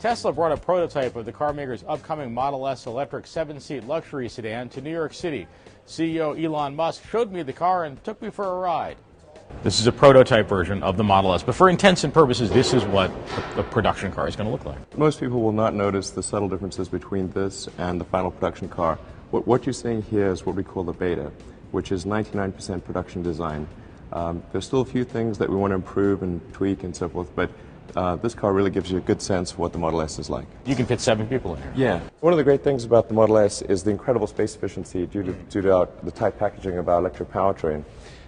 Tesla brought a prototype of the carmaker's upcoming Model S electric 7-seat luxury sedan to New York City. CEO Elon Musk showed me the car and took me for a ride. This is a prototype version of the Model S, but for intents and purposes, this is what the production car is going to look like. Most people will not notice the subtle differences between this and the final production car. What you're seeing here is what we call the beta, which is 99% production design. There's still a few things that we want to improve and tweak and so forth, but this car really gives you a good sense of what the Model S is like. You can fit 7 people in here. Yeah. One of the great things about the Model S is the incredible space efficiency due to the tight packaging of our electric powertrain.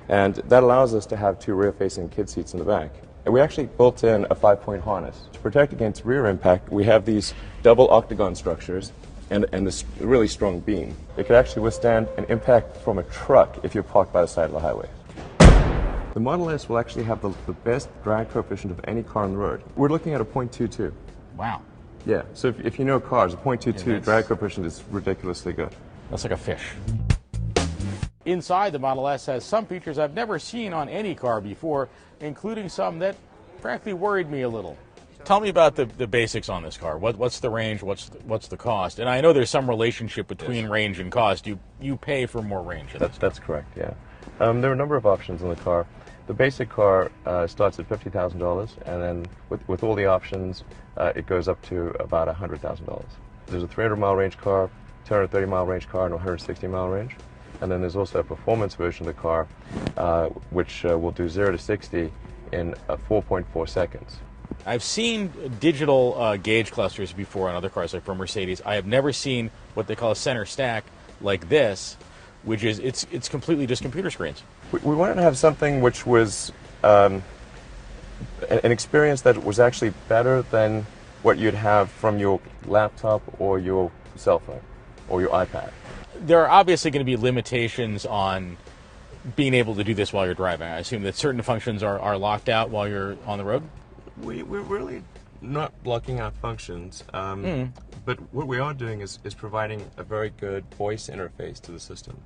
And that allows us to have 2 rear-facing kid seats in the back. And we actually built in a 5-point harness. To protect against rear impact, we have these double octagon structures and this really strong beam. It could actually withstand an impact from a truck if you're parked by the side of the highway. The Model S will actually have the best drag coefficient of any car on the road. We're looking at a 0.22. Wow. Yeah, so if you know cars, a 0.22 drag coefficient is ridiculously good. That's like a fish. Inside, the Model S has some features I've never seen on any car before, including some that frankly worried me a little. Tell me about the basics on this car. What's the range? What's the cost? And I know there's some relationship between range and cost. You pay for more range. That's correct, yeah. There are a number of options in the car. The basic car starts at $50,000, and then with all the options, it goes up to about $100,000. There's a 300-mile range car, 230-mile range car, and a 160-mile range. And then there's also a performance version of the car, which will do 0 to 60 in 4.4 seconds. I've seen digital gauge clusters before on other cars, like from Mercedes. I have never seen what they call a center stack like this, which is it's completely just computer screens. We wanted to have something which was an experience that was actually better than what you'd have from your laptop or your cell phone or your iPad. There are obviously going to be limitations on being able to do this while you're driving. I assume that certain functions are locked out while you're on the road? We're really not blocking out functions, but what we are doing is providing a very good voice interface to the system.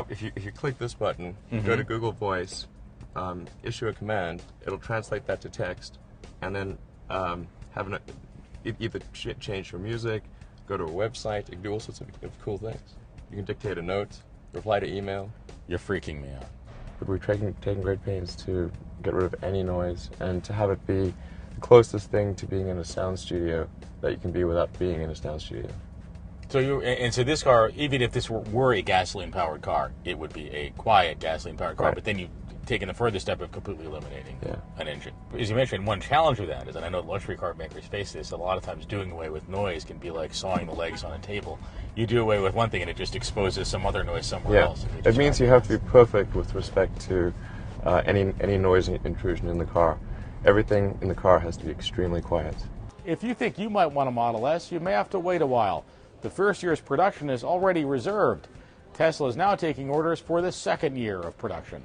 If you click this button, go to Google Voice, issue a command, it'll translate that to text, and then either change your music, go to a website, it can do all sorts of cool things. You can dictate a note, reply to email. You're freaking me out. But we're taking great pains to get rid of any noise and to have it be the closest thing to being in a sound studio that you can be without being in a sound studio. So this car, even if this were a gasoline-powered car, it would be a quiet gasoline-powered car. Right. But then you've taken the further step of completely eliminating an engine. As you mentioned, one challenge with that is, and I know luxury car makers face this, a lot of times doing away with noise can be like sawing the legs on a table. You do away with one thing and it just exposes some other noise somewhere else. It means you have to be perfect with respect to any noise intrusion in the car. Everything in the car has to be extremely quiet. If you think you might want a Model S, you may have to wait a while. The first year's production is already reserved. Tesla is now taking orders for the second year of production.